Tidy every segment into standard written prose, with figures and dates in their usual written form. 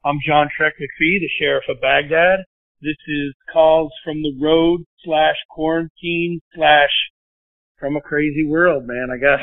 I'm John Trek McPhee, the Sheriff of Baghdad. This is calls from the road / quarantine / from a crazy world, man, I guess.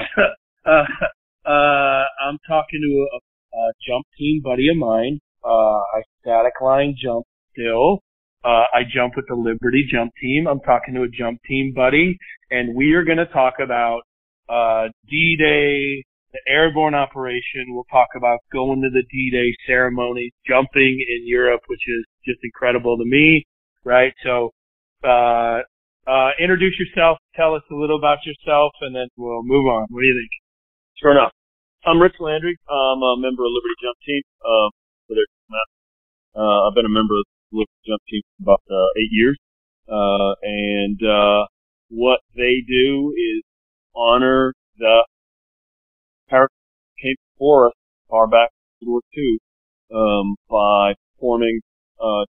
I'm talking to a jump team buddy of mine. I static line jump still. I jump with the Liberty jump team. I'm talking to a jump team buddy, and we are going to talk about D-Day, the Airborne operation. We'll talk about going to the D-Day ceremony, jumping in Europe, which is just incredible to me, right? So, introduce yourself, tell us a little about yourself, and then we'll move on. What do you think? Sure enough. I'm Rich Landry. I'm a member of Liberty Jump Team. I've been a member of the Liberty Jump Team for about 8 years. And what they do is honor the parachute came before us far back in World War II by performing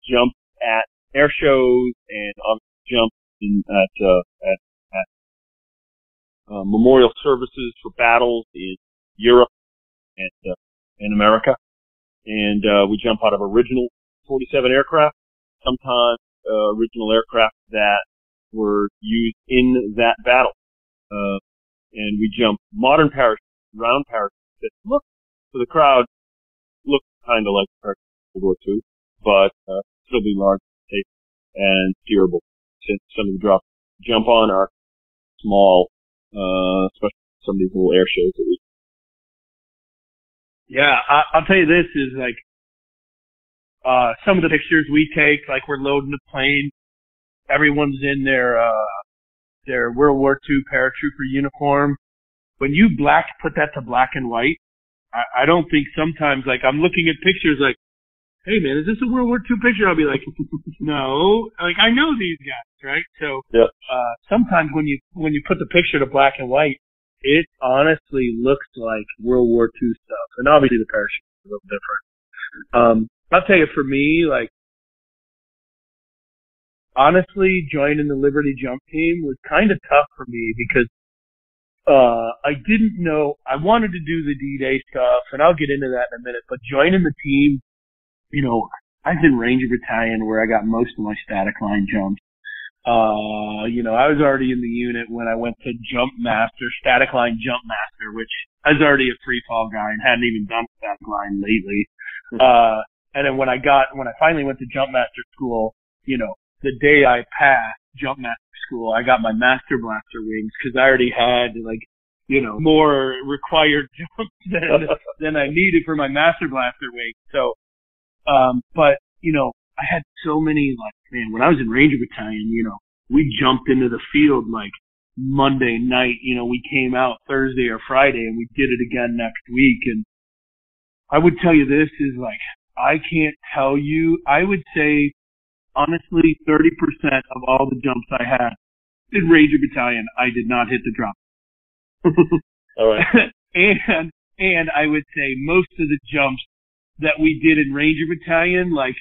jumps at air shows and obviously jumps at memorial services for battles in Europe and in America. And we jump out of original 47 aircraft, sometimes original aircraft that were used in that battle. And we jump modern parachutes, round parachutes that look, to the crowd, look kind of like parachutes of World War II, but still be large, safe, and steerable. Since some of the jump on are small, especially some of these little air shows that we. Yeah, I'll tell you this is like, some of the pictures we take, like we're loading the plane, everyone's in their World War II paratrooper uniform. When you put that to black and white, I don't think sometimes, like, I'm looking at pictures like, hey man, is this a World War II picture? I'll be like, no, like I know these guys, right? So, yeah. Sometimes when you put the picture to black and white, it honestly looks like World War II stuff. And obviously the parachute is a little different. I'll tell you, for me, like, honestly, joining the Liberty Jump Team was kind of tough for me because I didn't know. I wanted to do the D-Day stuff, and I'll get into that in a minute, but joining the team, you know, I was in Ranger Battalion where I got most of my static line jumps. You know, I was already in the unit when I went to Jump Master, Static Line Jump Master, which I was already a free fall guy and hadn't even done static line lately. And then when I finally went to Jump Master school, you know, the day I passed Jump Master school, I got my Master Blaster wings because I already had, like, you know, more required jumps than I needed for my Master Blaster wings. So, but, you know, I had so many, like, man, when I was in Ranger Battalion, you know, we jumped into the field like Monday night, you know, we came out Thursday or Friday and we did it again next week. And I would tell you this is like, I can't tell you, I would say honestly 30% of all the jumps I had in Ranger Battalion, I did not hit the drop. All right. and I would say most of the jumps that we did in Ranger Battalion, like,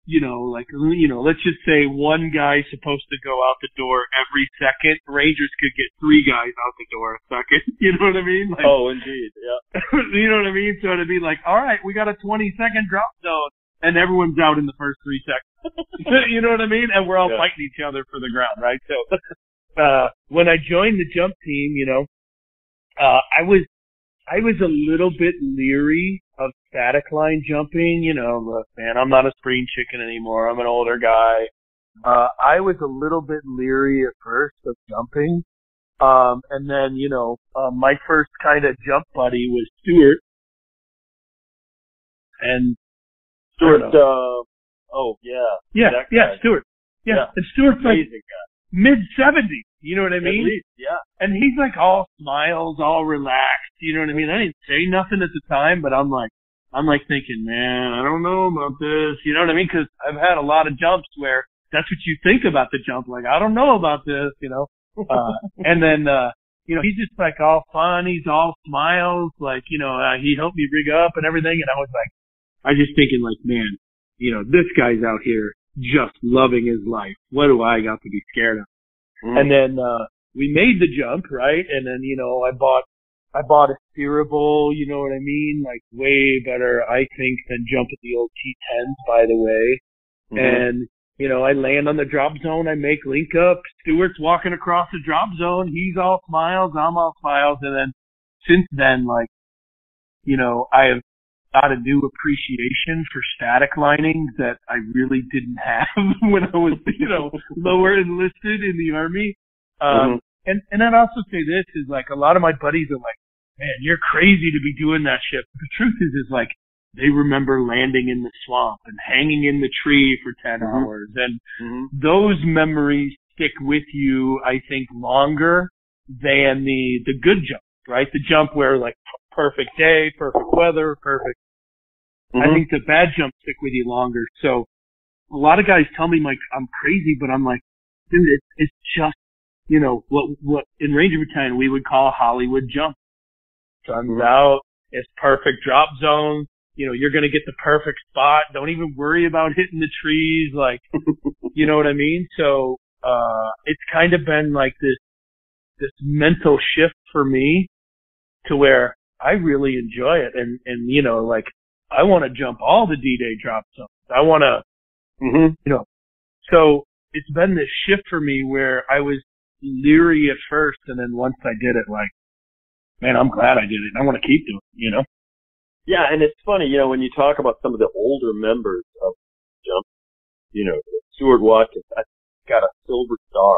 let's just say one guy's supposed to go out the door every second. Rangers could get 3 guys out the door a second. You know what I mean? Like, oh, indeed. Yeah. You know what I mean? So it'd be like, all right, we got a 20-second drop zone, and everyone's out in the first 3 seconds. You know what I mean? And we're all fighting each other for the ground, right? So, when I joined the jump team, you know, I was a little bit leery of static line jumping. You know, look, man, I'm not a spring chicken anymore. I'm an older guy. I was a little bit leery at first of jumping. And then, you know, my first kind of jump buddy was Stuart. And Stuart, Stuart. Yeah. And Stuart's like mid-70s. You know what I mean? At least, yeah. And he's like all smiles, all relaxed. You know what I mean? I didn't say nothing at the time, but I'm like thinking, man, I don't know about this. You know what I mean? Because I've had a lot of jumps where that's what you think about the jump. Like, I don't know about this, you know? And then, you know, he's just like all fun. He's all smiles. Like, you know, he helped me rig up and everything. And I was just thinking like, man, you know, this guy's out here just loving his life. What do I got to be scared of? And then, we made the jump, right? And then, you know, I bought I bought a steerable, you know what I mean? Like way better, I think, than jumping the old T10s, by the way. Mm-hmm. And, you know, I land on the drop zone, I make link up, Stuart's walking across the drop zone, he's all smiles, I'm all smiles, and then since then, like, you know, I have got a new appreciation for static lining that I really didn't have when I was, you know, lower enlisted in the Army. And I'd also say this is like a lot of my buddies are like, man, you're crazy to be doing that shit. But the truth is like they remember landing in the swamp and hanging in the tree for 10 hours. And those memories stick with you, I think, longer than the good jump, right? The jump where like perfect day, perfect weather, perfect. I think the bad jumps stick with you longer. So a lot of guys tell me like I'm crazy, but I'm like, dude, it's just, you know, what in Ranger Battalion we would call a Hollywood jump. Sun's out, it's perfect drop zone. You know, you're going to get the perfect spot. Don't even worry about hitting the trees. Like, you know what I mean? So, it's kind of been like this mental shift for me to where I really enjoy it. And, you know, like I want to jump all the D-Day drop zones. I want to, you know, so it's been this shift for me where I was leery at first. And then once I did it, like, man, I'm glad I did it. I want to keep doing it, you know? Yeah, and it's funny, you know, when you talk about some of the older members of Jump, you know, Stuart Watkins, I think he's got a silver star.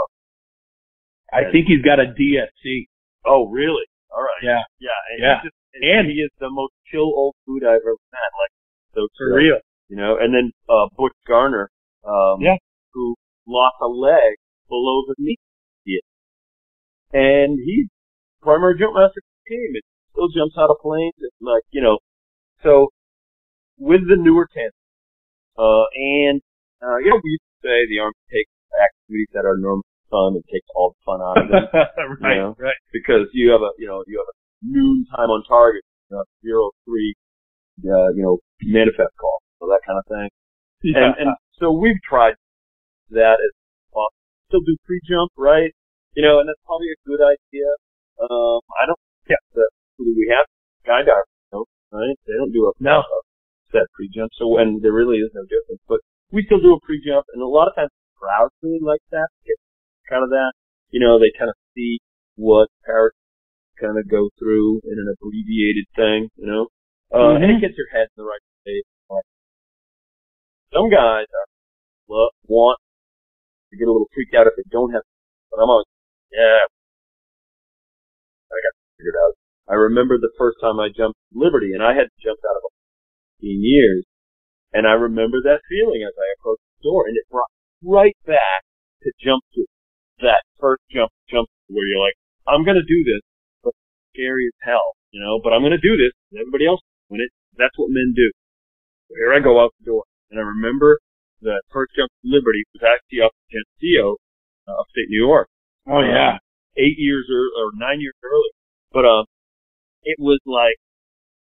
I think he's got a DSC. Oh, really? All right. Yeah. Yeah. And he is the most chill old dude I've ever met. Like, so for real. You know, and then, Butch Garner, who lost a leg below the knee. And he's primary jump master for the team. It still jumps out of planes. It's like, you know, so with the newer tents, you know, we used to say the Army takes activities that are normally fun and takes all the fun out of them. Right, you know? right. Because you have a noon time on target, you know, 03, you know, manifest call, so that kind of thing. Yeah. And so we've tried that as possible. Still do pre-jump, right? You know, and that's probably a good idea. I don't think that we have skydivers, you know, right? They don't do a set pre-jump, so and there really is no difference. But we still do a pre-jump, and a lot of times crowds really like that. Get kind of that, you know, they kind of see what parachutes kind of go through in an abbreviated thing, you know, and it gets your head in the right place. Like, some guys want to get a little freaked out if they don't have, but I'm always, I got it figured out. I remember the first time I jumped Liberty, and I hadn't jumped out of 15 years, and I remember that feeling as I approached the door, and it brought right back to jump to that first jump where you're like, I'm gonna do this, but it's scary as hell, you know, but I'm gonna do this, and everybody else is doing it. That's what men do. So here I go out the door, and I remember the first jump to Liberty was actually up in Geneseo, upstate New York. Oh yeah. 8 years or 9 years earlier. But, it was like,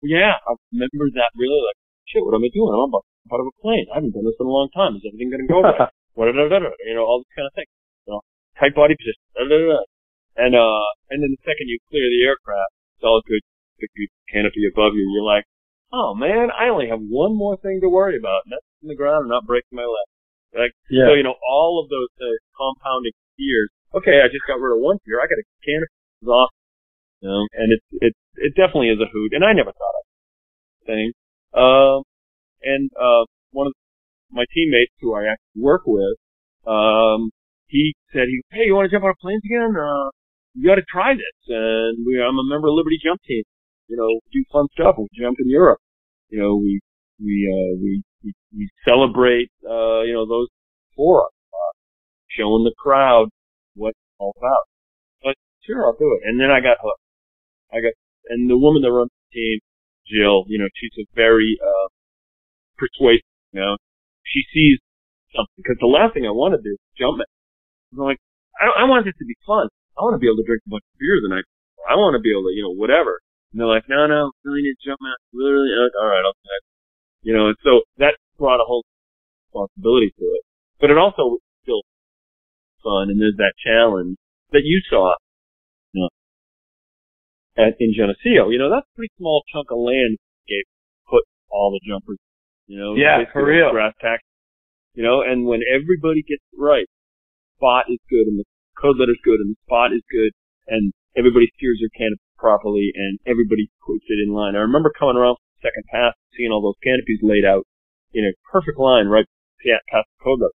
yeah, I remember that really like, shit, what am I doing? I'm about to jump out of a plane. I haven't done this in a long time. Is everything going to go right? You know, all this kind of thing. You know, tight body position. And then the second you clear the aircraft, it's all good. Big canopy above you. You're like, oh man, I only have one more thing to worry about, and that's in the ground and not breaking my leg. Like, so, you know, all of those compounding fears. Okay, I just got rid of one fear. I got a canopy. It's awesome. You know, and it definitely is a hoot. And I never thought of things. One of my teammates who I actually work with, he said, hey, you want to jump out of planes again? You got to try this. And I'm a member of Liberty Jump Team. You know, do fun stuff. We jump in Europe. You know, we celebrate, you know, those for us, showing the crowd what it's all about. But sure, I'll do it. And then I got hooked. And the woman that runs the team, Jill, you know, she's a very, persuasive, you know. She sees something, because the last thing I want to do is jump it. I'm like, I want this to be fun. I want to be able to drink a bunch of beer the night before. I want to be able to, you know, whatever. And they're like, no, really need to jump out. Really? Like, all right, I'll do that. You know, and so that brought a whole responsibility to it. But it also was still fun, and there's that challenge that you saw. You know. in Geneseo. That's a pretty small chunk of land they put all the jumpers. Yeah, for real. Grass tax. And when everybody gets it right, spot is good and the code letter's good and the spot is good and everybody steers their canopy properly and everybody puts it in line. I remember coming around for the second pass, seeing all those canopies laid out in a perfect line right past the code letter.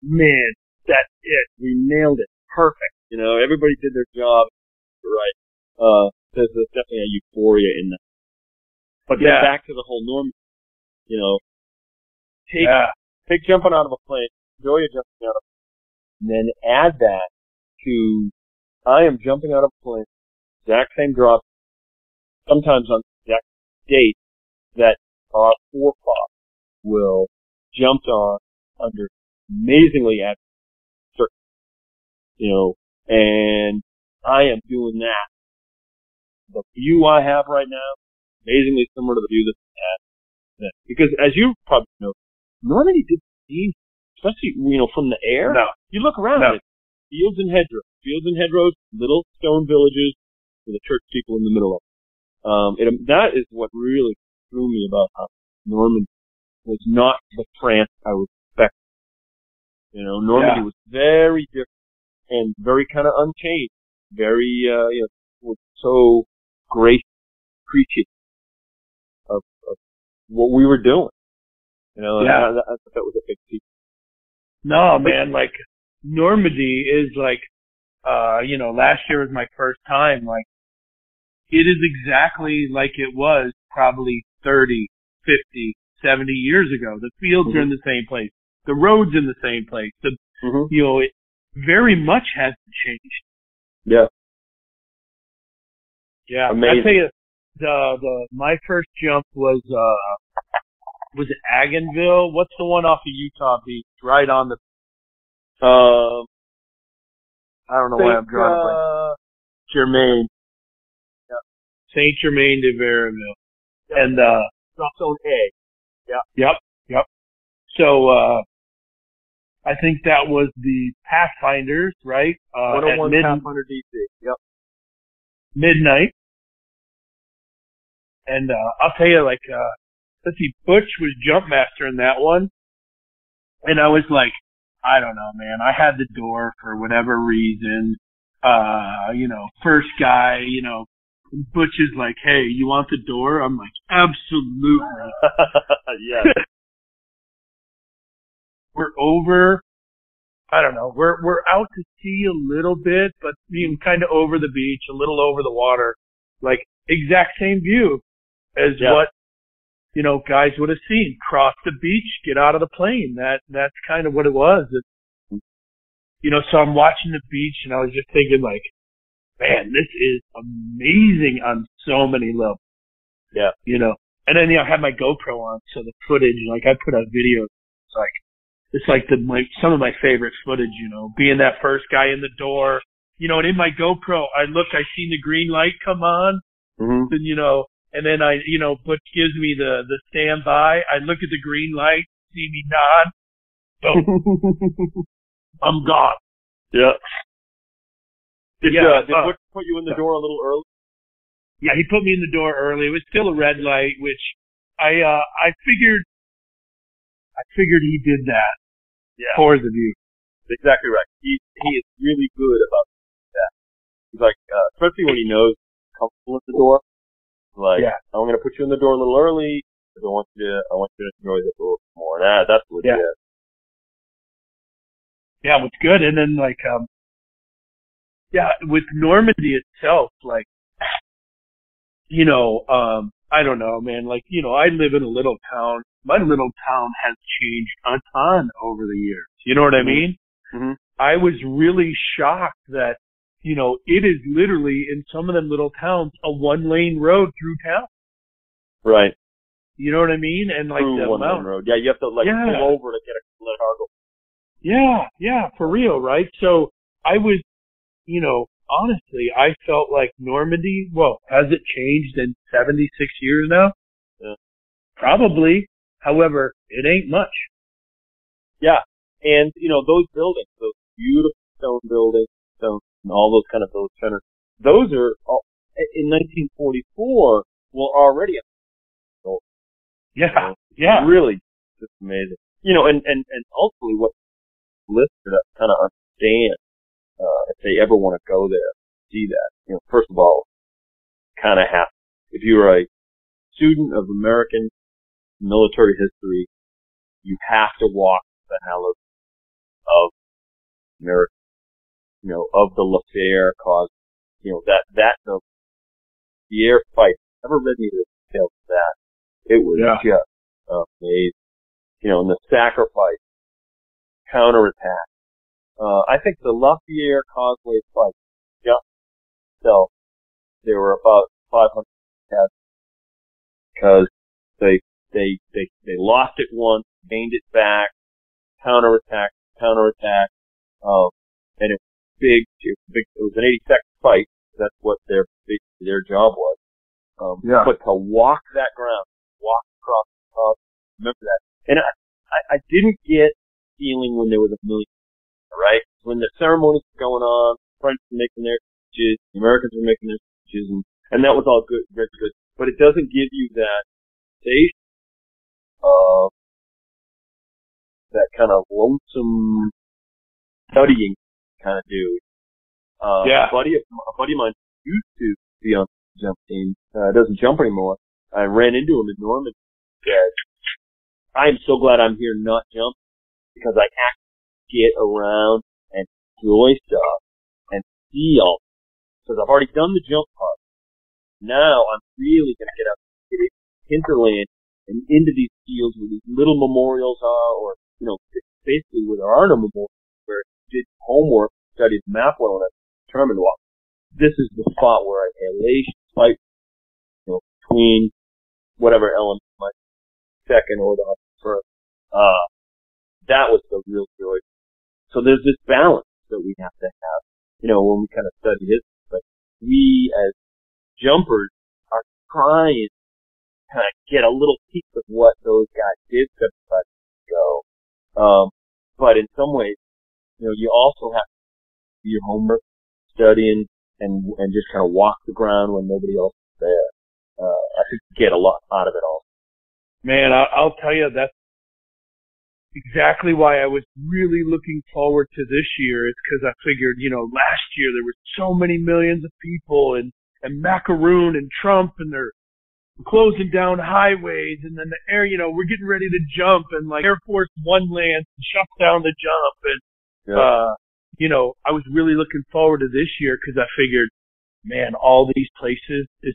Man, that's it. We nailed it. Perfect. Everybody did their job right. There's definitely a euphoria in that. But then back to the whole norm, take jumping out of a plane, enjoy your jumping out of a plane, and then add that to, I am jumping out of a plane, exact same drop, sometimes on the exact date that our forefathers will jumped on under amazingly adverse circumstances, and I am doing that. The view I have right now, amazingly similar to the view that I had then. Because as you probably know, Normandy didn't seem, especially, from the air. No. You look around it, fields and hedgerows, little stone villages with the church people in the middle of them. That is what really threw me about how Normandy was not the France I was expecting. Normandy was very different and very kind of unchanged. Very, was so gracious, appreciative of what we were doing. I thought that was a big piece. No, man, like, Normandy is like, last year was my first time, like, it is exactly like it was probably 30, 50, 70 years ago. The fields are in the same place. The road's in the same place. It very much hasn't changed. Yeah. Yeah. Amazing. I tell you, my first jump was it Agonville? What's the one off of Utah Beach? Right on the, I don't know why I'm drawing a blank. Germain. Yeah. Saint Germain de Verreville. Yep. And, drop zone A. Yeah. Yep. So, I think that was the Pathfinders, right? 101 Pathfinder DC. Yep. Midnight. And, I'll tell you, like, let's see, Butch was jump master in that one. And I was like, I don't know, man. I had the door for whatever reason. First guy, Butch is like, hey, you want the door? I'm like, absolutely. Yeah. We're over, I don't know, we're out to sea a little bit, but being kind of over the beach, a little over the water, like exact same view as what, guys would have seen. Cross the beach, get out of the plane. That's kind of what it was. So I'm watching the beach and I was just thinking like, man, this is amazing on so many levels. Yeah. And then, I had my GoPro on, so the footage, like I put out videos, it's like some of my favorite footage, being that first guy in the door, and in my GoPro, I seen the green light come on, and, and then Butch gives me the standby. I look at the green light, see me nod, boom, I'm gone. Yeah. Did Butch put you in the door a little early? Yeah, he put me in the door early. It was still a red light, which I figured he did that for the view. Exactly right. He is really good about that. He's like, especially when he knows he's comfortable at the door. Like, I'm going to put you in the door a little early because I want you to enjoy this a little more. That's what he is. Yeah, what's good. And then like, with Normandy itself, like, I don't know, man. Like, I live in a little town. My little town has changed a ton over the years. You know what I mean? Mm-hmm. I was really shocked that, it is literally in some of them little towns a 1-lane road through town. Right. You know what I mean? And like through the 1-lane road. Yeah, you have to pull over to let a car go. Yeah, for real, right? So I was, honestly, I felt like Normandy, has it changed in 76 years now? Yeah. Probably. However, it ain't much. Yeah. And, those buildings, those beautiful stone buildings, and all those kind of those centers, those are in 1944 were already Yeah, yeah. really just amazing. And ultimately what listeners kind of understand, if they ever want to go there, see that, first of all, kind of have, if you're a student of American military history, you have to walk the hell of America, of the Lafair cause, the air fight. Never read any of the details of that. It was just amazing. And the sacrifice, counterattack. I think the Lafayette Causeway fight, so there were about 500 cats because they lost it once, gained it back, counterattack, and it was big. It was an 80-second fight. That's what their job was. But to walk that ground, walk across the top, remember that. And I didn't get feeling when there was a million, right? When the ceremonies were going on, the French were making their speeches, the Americans were making their speeches, and that was all good, very good. But it doesn't give you that sensation of that kind of lonesome studying kind of dude. A buddy of mine used to be on the jump team. Doesn't jump anymore. I ran into him in Normandy. Said, "I am so glad I'm here, not jump, because I actually get around and enjoy stuff and see all. Because I've already done the jump part. Now I'm really going to get up to the hinterland and into these fields where these little memorials are, or basically where there are no memorials, where I did homework, studied the map well, and I determined, well, this is the spot where I elation fight, between whatever element my second or the first. That was the real joy. So there's this balance that we have to have, when we kind of study history. But we as jumpers are trying to kind of get a little piece of what those guys did 75 years ago. But in some ways, you also have to do your homework, studying, and just kind of walk the ground when nobody else is there. I think you get a lot out of it all. Man, I'll tell you, that's exactly why I was really looking forward to this year. It's because I figured, last year there were so many millions of people and macaroon and Trump, and they're closing down highways, and then the air, we're getting ready to jump, and like Air Force One lands and shuts down the jump. And, I was really looking forward to this year because I figured, man, all these places, if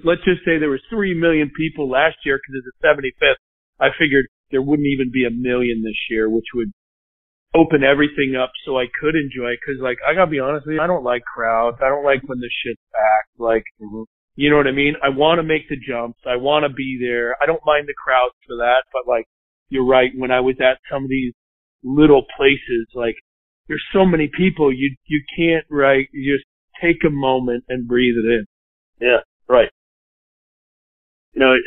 let's just say there was 3 million people last year because it's the 75th, I figured there wouldn't even be 1 million this year, which would open everything up so I could enjoy it. Cause like, I gotta be honest with you, I don't like crowds. I don't like when the shit's packed. Like, you know what I mean? I want to make the jumps. I want to be there. I don't mind the crowds for that, but like, you're right. When I was at some of these little places, like, there's so many people, you can't, right? You just take a moment and breathe it in. Yeah, right. And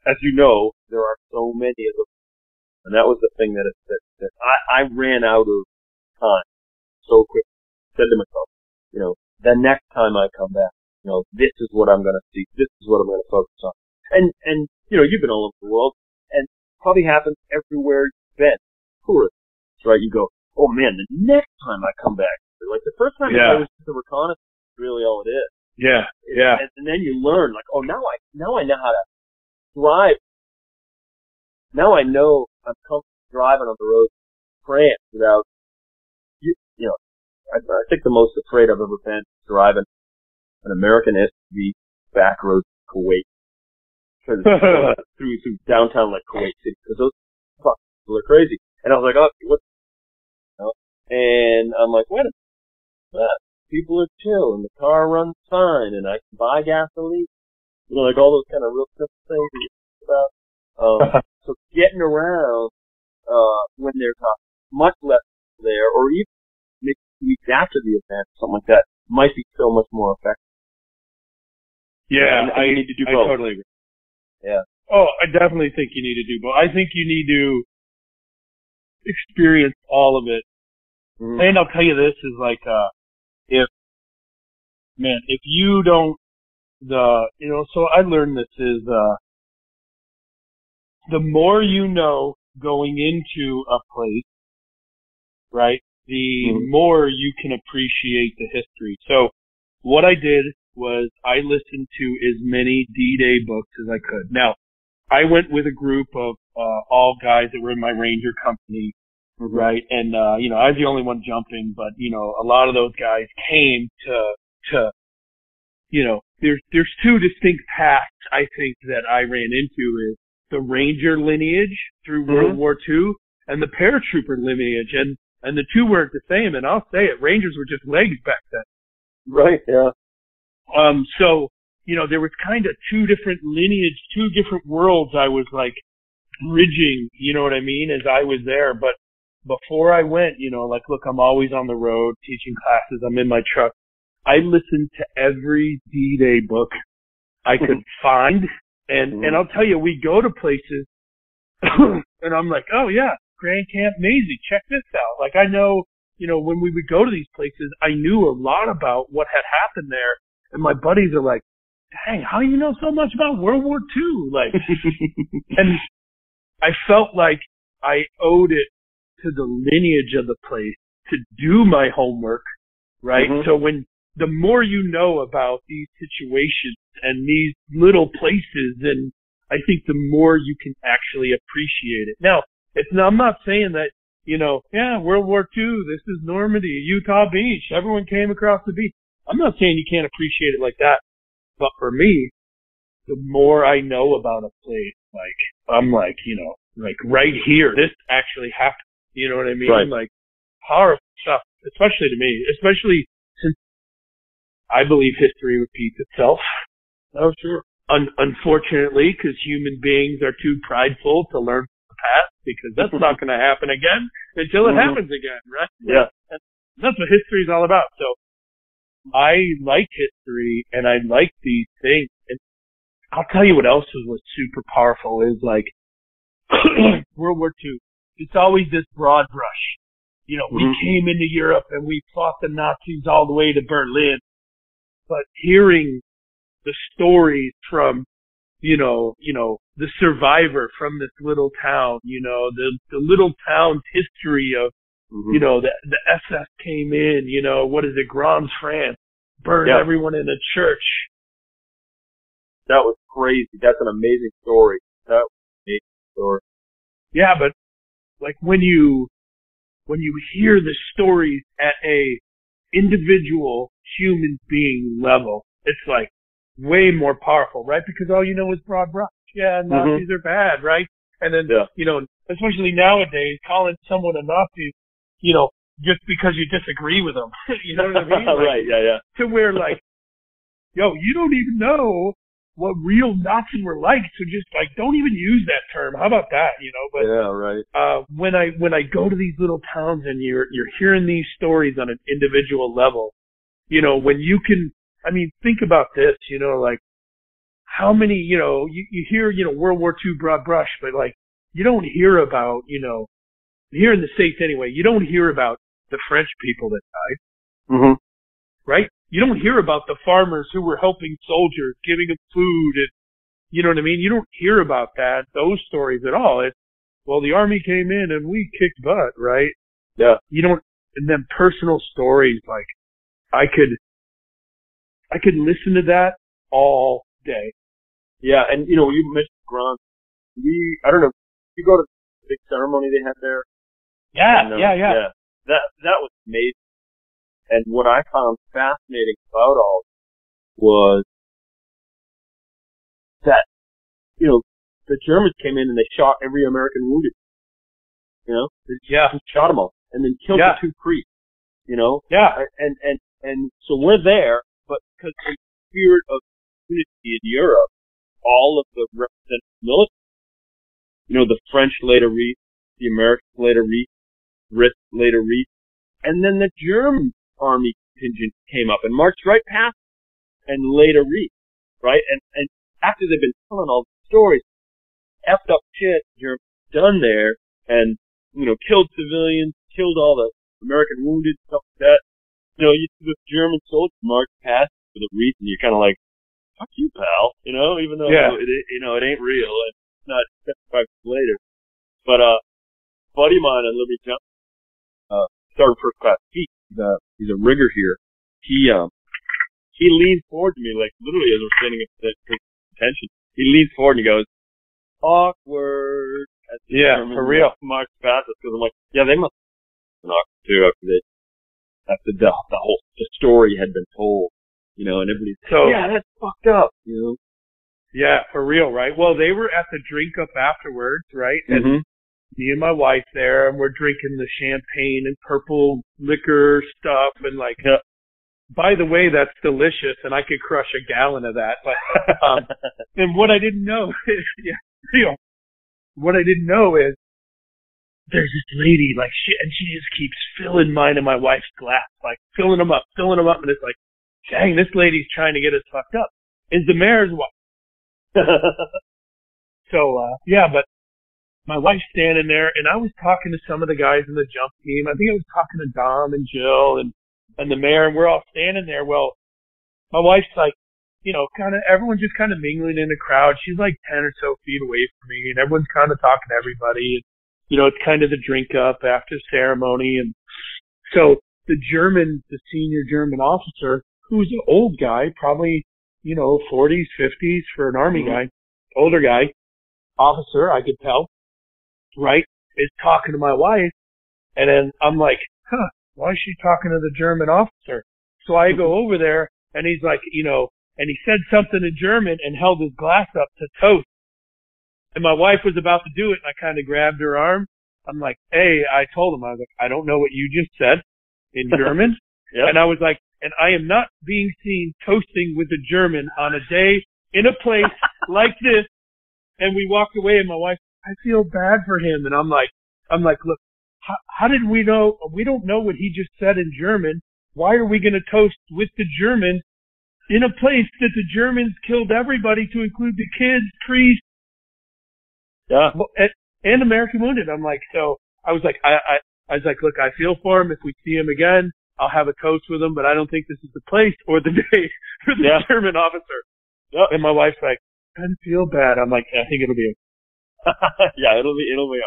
as you know, there are so many of them. And that was the thing that I ran out of time so quick. Said to myself, the next time I come back, this is what I'm going to see. This is what I'm going to focus on. And you've been all over the world, and probably happens everywhere you've been. Tourists, right? You go, oh man, the next time I come back, like the first time I was just a reconnaissance, really all it is. Yeah, yeah. And then you learn, like, oh, now I know how to drive. Now I know I'm comfortable driving on the road in France without, I think the most afraid I've ever been driving an American SUV back roads to Kuwait. through downtown like Kuwait City, because those people are crazy. And I was like, oh, what? And I'm like, wait a minute, people are chill, and the car runs fine, and I can buy gasoline. Like all those kind of real simple things that you think about. So getting around when there's much less there, or even maybe weeks after the event, something like that, might be so much more effective. Yeah, and you need to do both. I totally agree. Yeah. Oh, I definitely think you need to do both. I think you need to experience all of it. And I'll tell you this is like, if man, if you don't, so I learned this is, the more you know going into a place, right, the more you can appreciate the history. So what I did was I listened to as many D-Day books as I could. Now, I went with a group of all guys that were in my Ranger company, right? And I was the only one jumping, but a lot of those guys came to there's two distinct paths I think that I ran into is the Ranger lineage through World War II and the paratrooper lineage, and the two weren't the same. And I'll say it, Rangers were just legs back then. Right. Yeah. So there was kind of two different lineage, two different worlds I was like bridging, you know what I mean, as I was there. But before I went, look, I'm always on the road teaching classes. I'm in my truck. I listened to every D-Day book I could find. And I'll tell you, we go to places and I'm like, oh yeah, Grand Camp Maisie, check this out. Like I know, when we would go to these places, I knew a lot about what had happened there. And my buddies are like, dang, how do you know so much about World War II? Like, and I felt like I owed it to the lineage of the place to do my homework, right? So the more you know about these situations and these little places, and I think the more you can actually appreciate it. Now, I'm not saying that, World War II, this is Normandy, Utah Beach, everyone came across the beach. I'm not saying you can't appreciate it like that. But for me, the more I know about a place, like, I'm like, like right here, this actually happened. You know what I mean? Right. Like, powerful stuff, especially to me, especially since I believe history repeats itself. Oh, sure. Unfortunately, because human beings are too prideful to learn from the past, because that's not going to happen again until it happens again, right? Yeah. And that's what history is all about. So I like history and I like these things. And I'll tell you what else was super powerful is like World War II. It's always this broad brush. We came into Europe and we fought the Nazis all the way to Berlin. But hearing the stories from, the survivor from this little town, the little town's history of, the SS came in, what is it, Grande France, burned everyone in a church. That was crazy. That's an amazing story. That was an amazing story. Yeah, but like when you hear the stories at a individual human being level, it's like way more powerful, right? Because all you know is broad brush. Yeah, Nazis are bad, right? And then, especially nowadays, calling someone a Nazi, just because you disagree with them. You know what I mean? Like, right, yeah. To where like, yo, you don't even know what real Nazis were like, so just like don't even use that term. How about that? But yeah, right. When I go to these little towns and you're hearing these stories on an individual level, when you can, I mean, think about this, like how many, you hear, World War II broad brush, but like you don't hear about, here in the States anyway, you don't hear about the French people that died, right? You don't hear about the farmers who were helping soldiers, giving them food, and you know what I mean? You don't hear about those stories at all. It's, well, the army came in and we kicked butt, right? Yeah. You don't, and then personal stories, like, I could listen to that all day. Yeah, and you mentioned Grant. I don't know, you go to the big ceremony they had there? Yeah. That was amazing. And what I found fascinating about all was that, the Germans came in and they shot every American wounded. They shot them all and then killed the two priests. Yeah. And so we're there, but because of the spirit of unity in Europe, all of the representative military, the French later reached, the Americans later reached, Brits later reached, and then the German army contingent came up and marched right past and later reached, right? And after they've been telling all the stories, effed up shit Germans done there, and, killed civilians, killed all the American wounded, stuff like that. You see the German soldiers march past, for the reason you're kind of like, fuck you, pal, even though it ain't real and it's not 75 years later. But buddy of mine on Liberty Jump, started first class feet. He's a rigger here. He leans forward to me, like literally as we're standing at attention. He leans forward and he goes, awkward. Yeah, for real. Mark past us because I'm like, yeah, they must have been awkward too after the story had been told, and everybody's yeah, that's fucked up, Yeah, for real, right? Well, they were at the drink up afterwards, right? And me and my wife there, and we're drinking the champagne and purple liquor stuff, and like, by the way, that's delicious, and I could crush a gallon of that. But and what I didn't know is, what I didn't know is there's this lady, like, she just keeps filling mine and my wife's glass, like filling them up, and it's like, dang, this lady's trying to get us fucked up. Is the mayor's wife. So, but my wife's standing there, and I was talking to some of the guys in the jump team. I think I was talking to Dom and Jill and the mayor, and we're all standing there. Well, my wife's like, everyone's just kind of mingling in the crowd. She's like 10 or so feet away from me, and everyone's kind of talking to everybody. And, it's kind of the drink up after ceremony. And so the senior German officer, who's an old guy, probably, 40s, 50s for an Army guy, older guy, officer, I could tell, right, is talking to my wife. And then I'm like, why is she talking to the German officer? So I go over there, and he's like, and he said something in German and held his glass up to toast. And my wife was about to do it, and I kind of grabbed her arm. I'm like, hey, I told him, I was like, I don't know what you just said in German. And I was like, and I am not being seen toasting with a German on a day in a place like this. And we walked away, and my wife, I feel bad for him. And I'm like, look, how did we know? We don't know what he just said in German. Why are we going to toast with the Germans in a place that the Germans killed everybody, to include the kids, priests, and American wounded? I'm like, so I was like, I was like, look, I feel for him. If we see him again, I'll have a toast with him, but I don't think this is the place or the day for the German officer. And my wife's like, I feel bad. I'm like, I think it'll be. Yeah, it'll be all right.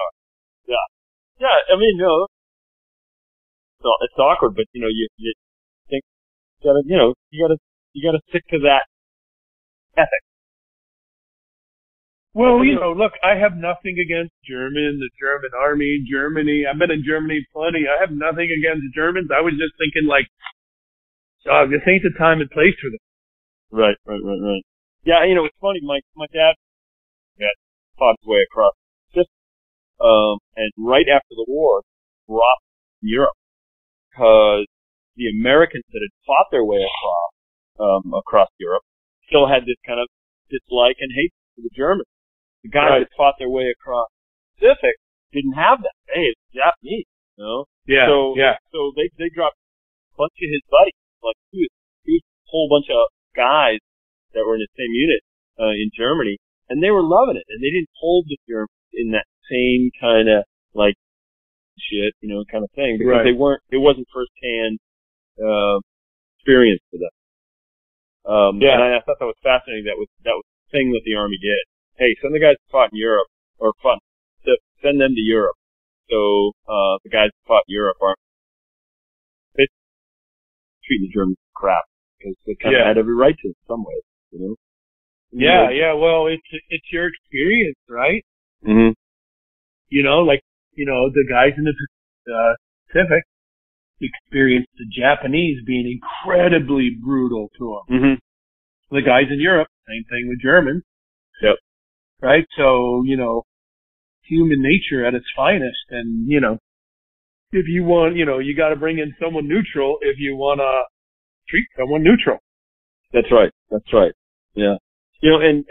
Yeah. Yeah, I mean, it's awkward, but you think you gotta stick to that ethic. Well, look, I have nothing against the German army, Germany. I've been in Germany plenty. I have nothing against Germans. I was just thinking, like, this ain't the time and place for this. Right. Yeah, it's funny. My dad fought his way across the system, and right after the war, dropped in Europe because the Americans that had fought their way across Europe still had this kind of dislike and hate for the Germans. The guys that fought their way across the Pacific didn't have that. Hey, it's Japanese, Yeah. So they dropped a bunch of his buddies, like he was a whole bunch of guys that were in the same unit in Germany, and they were loving it. And they didn't hold the Germans in that same kind of like shit, kind of thing, because they weren't. It wasn't firsthand experience for them. And I thought that was fascinating. That was the thing that the Army did. Hey, send the guys who fought in Europe, send them to Europe. So, the guys who fought in Europe aren't treating the Germans crap, because they kind of had every right to in some ways, Yeah, well, it's your experience, right? Mm-hmm. The guys in the Pacific experienced the Japanese being incredibly brutal to them. Mm-hmm. The guys in Europe, same thing with Germans. Yep. Right? So, human nature at its finest. And, if you want, you got to bring in someone neutral if you want to treat someone neutral. That's right. Yeah. And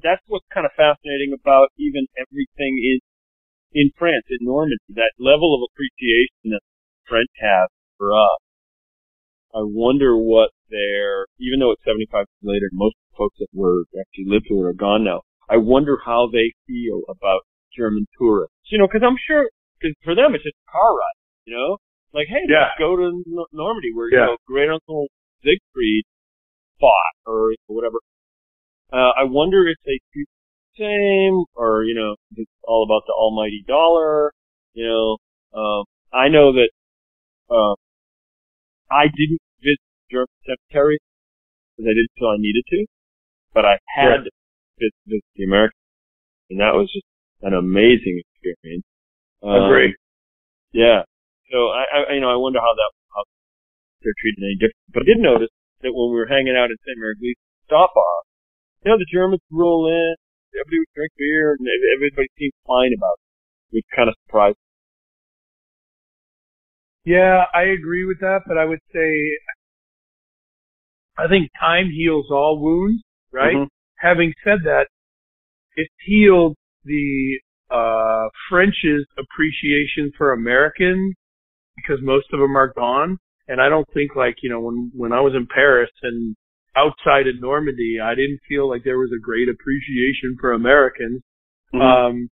that's what's kind of fascinating about even everything in France, in Normandy, that level of appreciation that the French have for us. I wonder what even though it's 75 years later, most folks that were actually lived here are gone now. I wonder how they feel about German tourists. Because I'm sure, cause for them it's just a car ride, like, hey, let's go to Normandy where, great uncle Siegfried fought or whatever. I wonder if they treat the same, or, you know, it's all about the almighty dollar. You know, I know that, I didn't visit German cemeteries because I didn't feel I needed to, but I had to visit the American, and that was just an amazing experience. Agree. Yeah. So I wonder how they're treated any different. But I did notice that when we were hanging out at St. Mary Glee's Stop Bar, you know, the Germans would roll in, everybody would drink beer, and everybody seemed fine about it, which kind of surprised me. Yeah, I agree with that, but I would say, I think time heals all wounds, right? Mm-hmm. Having said that, it's healed the French's appreciation for Americans because most of them are gone. And I don't think, like, you know, when I was in Paris and outside of Normandy, I didn't feel like there was a great appreciation for Americans. Mm-hmm.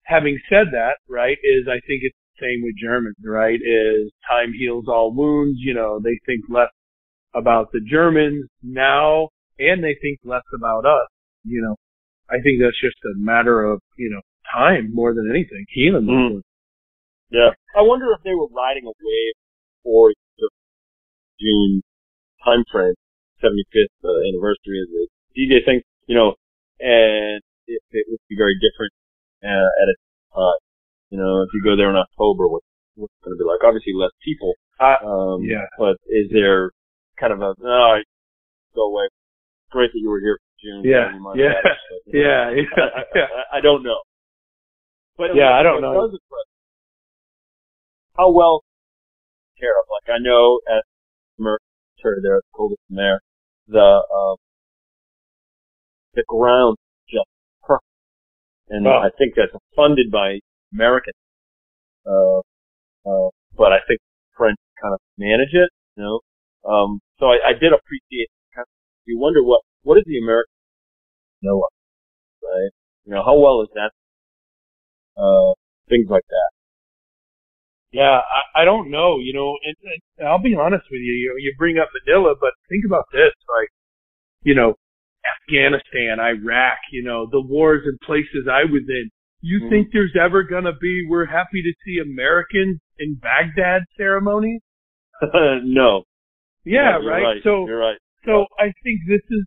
Having said that, right, I think it's the same with Germans, right, is time heals all wounds. You know, they think less about the Germans now, and they think less about us. You know, I think that's just a matter of, you know, time more than anything. Healing. Mm-hmm. Yeah. I wonder if they were riding a wave for the June time frame, 75th anniversary of the D-Day thing, you know, and it would be very different at a time. You know, if you go there in October, what's it going to be like? Obviously less people. Yeah. But is there kind of go away. Great that you were here for June. Yeah. Yeah. But, Yeah. I don't know. But yeah, I don't know. How well care of? Like, I know at Mercer there, the coldest from there, the ground is just perfect. And I think that's funded by Americans. But I think French kind of manage it, you know. So I did appreciate kind of, you wonder what is the American know of, right? You know, how well is that? Things like that. Yeah, I don't know, you know, and I'll be honest with you, you bring up Manila, but think about this, like, you know, Afghanistan, Iraq, you know, the wars and places I was in. You think there's ever gonna be, we're happy to see Americans in Baghdad ceremonies? No. Yeah, you're right? So, you're right. So I think this is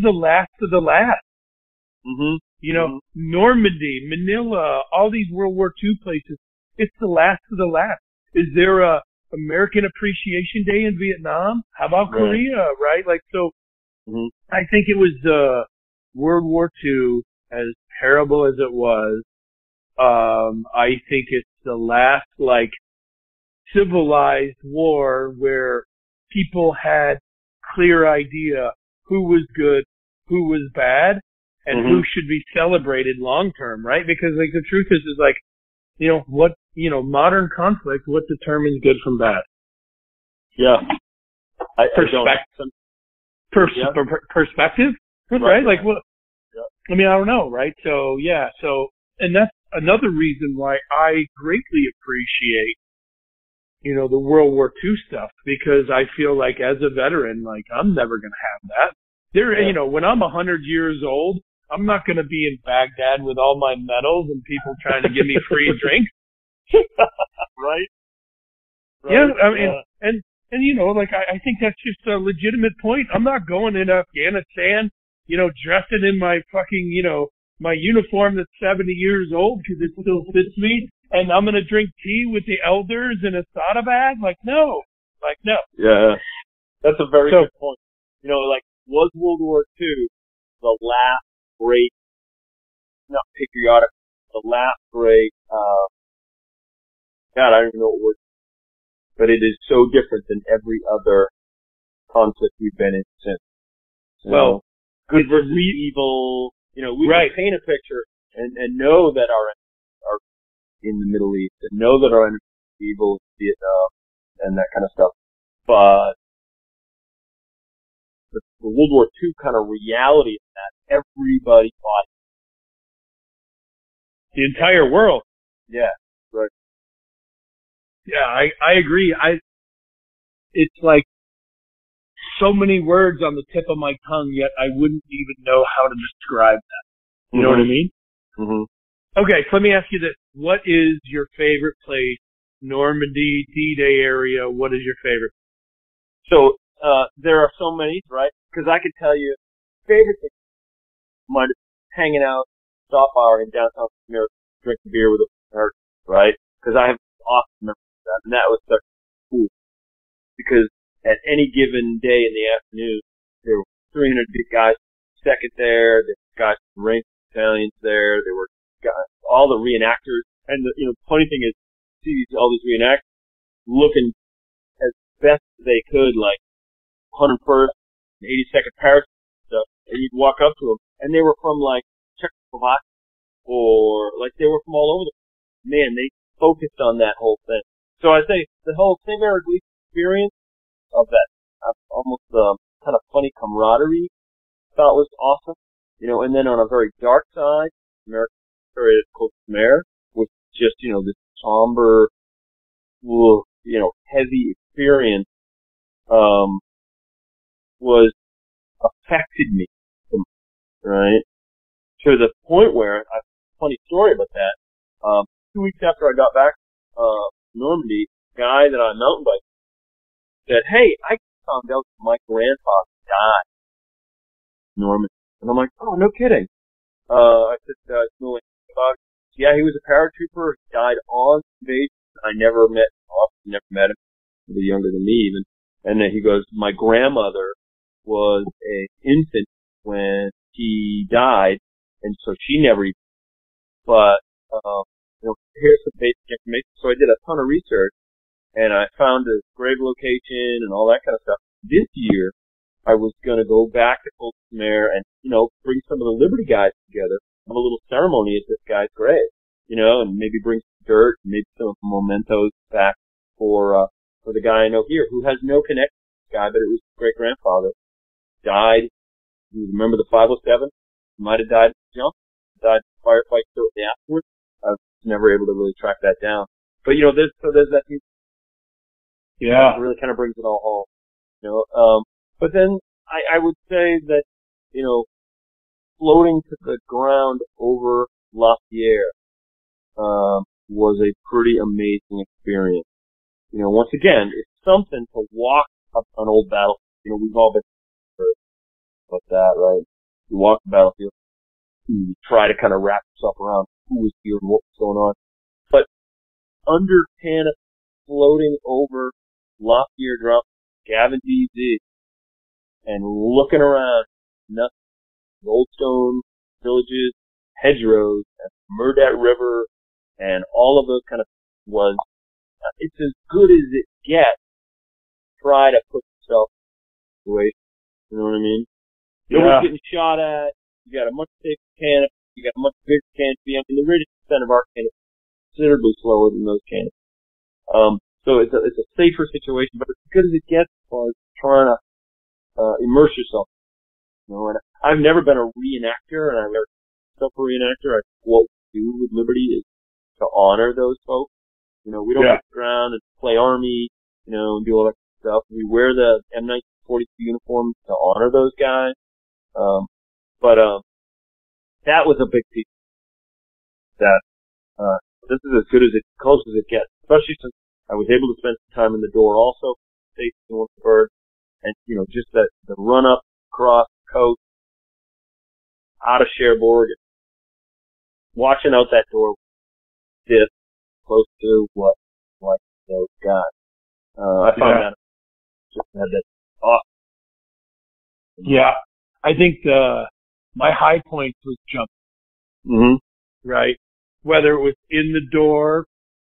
the last of the last. Mm-hmm. You know, Normandy, Manila, all these World War II places, it's the last of the last. Is there a American Appreciation Day in Vietnam? How about Korea, right? Like, so I think it was World War II, as terrible as it was. I think it's the last, like, civilized war where people had clear idea who was good, who was bad, and who should be celebrated long term, right? Because, like, the truth is like, you know, modern conflict, what determines good from bad? Yeah. Perspective, right? Like, what? I mean, I don't know, right? So, yeah, and that's another reason why I greatly appreciate, you know, the World War II stuff, because I feel like as a veteran, like, I'm never going to have that. You know, when I'm 100 years old, I'm not going to be in Baghdad with all my medals and people trying to give me free drinks. Right? Yeah, I mean, and you know, like, I think that's just a legitimate point. I'm not going in Afghanistan, you know, dressing in my fucking, you know, my uniform that's 70 years old because it still fits me, and I'm going to drink tea with the elders in a soda bag? Like, no. Yeah. That's a very good point. You know, like, was World War II the last great, not patriotic, the last great, God, I don't even know what word, but it is so different than every other conflict we've been in since. Well, good versus evil, you know, we can paint a picture and know that our enemies are in the Middle East and know that our enemies are evil in Vietnam and that kind of stuff. But the World War II kind of reality of that, everybody fought. The entire world. Yeah, right. Yeah, I agree. It's like, so many words on the tip of my tongue, yet I wouldn't even know how to describe that. You know what I mean? Mm-hmm. Okay, so let me ask you this. What is your favorite place? Normandy, D-Day area, what is your favorite? So, there are so many, right? Because I could tell you, favorite thing might have hanging out, stop bar in downtown America, drinking beer with a partner, right? Because I have awesome memories of that, and that was such cool. Because at any given day in the afternoon, there were 300 guys second there, there were guys from Rangers Battalions there, there were guys, all the reenactors, and the funny thing is, see all these reenactors looking as best they could, like 101st and 82nd Paris stuff, and you'd walk up to them, and they were from like Czechoslovakia, or like they were from all over man, they focused on that whole thing. So I say the whole St. Mary experience of that almost kind of funny camaraderie I thought was awesome. And then on a very dark side, American area called Mare was just, this somber, heavy experience, was affected me, right? To the point where, funny story about that, 2 weeks after I got back, Normandy, a guy that I mountain biked said, "Hey, I found out my grandfather died in Normandy." And I'm like, "Oh, no kidding." I said, "No, yeah, he was a paratrooper. He died on base. I never met him. He was younger than me even." And then he goes, "My grandmother was an infant when he died, and so she never even, but, here's some basic information." So I did a ton of research, and I found his grave location and all that kind of stuff. This year, I was going to go back to Cold Mare and, bring some of the Liberty guys together, have a little ceremony at this guy's grave, and maybe bring some dirt, maybe some mementos back for the guy I know here who has no connection to this guy, but it was his great grandfather. Died. You remember the 507? He might have died in the jump. Died in a firefight shortly afterwards. I was never able to really track that down. But there's that. Yeah. It really kind of brings it all home. But then I would say that, floating to the ground over Lafayette, was a pretty amazing experience. Once again, it's something to walk up an old battlefield. We've all been about that, right? You walk the battlefield, you try to kind of wrap yourself around who was here and what was going on. But under canopy, floating over Lafayette Drum, Gavin DZ, and looking around, nothing, old stone villages, hedgerows, and Murdat River, and all of those kind of was, it's as good as it gets. Try to put yourself away. You know what I mean? Nobody's getting shot at. You got a much safer canopy. You got a much bigger canopy. I mean, the radius percent of our canopy is considerably slower than those canopies. So it's a safer situation, but it's as good as it gets as far as trying to immerse yourself. And I've never been a reenactor, and I've never been a reenactor. What we do with Liberty is to honor those folks. We don't get around and play army, and do all that stuff. We wear the M1942 uniforms to honor those guys. But that was a big piece. That this is as good as close as it gets, especially since I was able to spend some time in the door also, facing with the bird, and just the run up across the coast, out of Cherbourg, and watching out that door, this close to what those guys. I found that just had that awesome. Yeah, I think my high point was jumping. Mm-hmm. Right, whether it was in the door,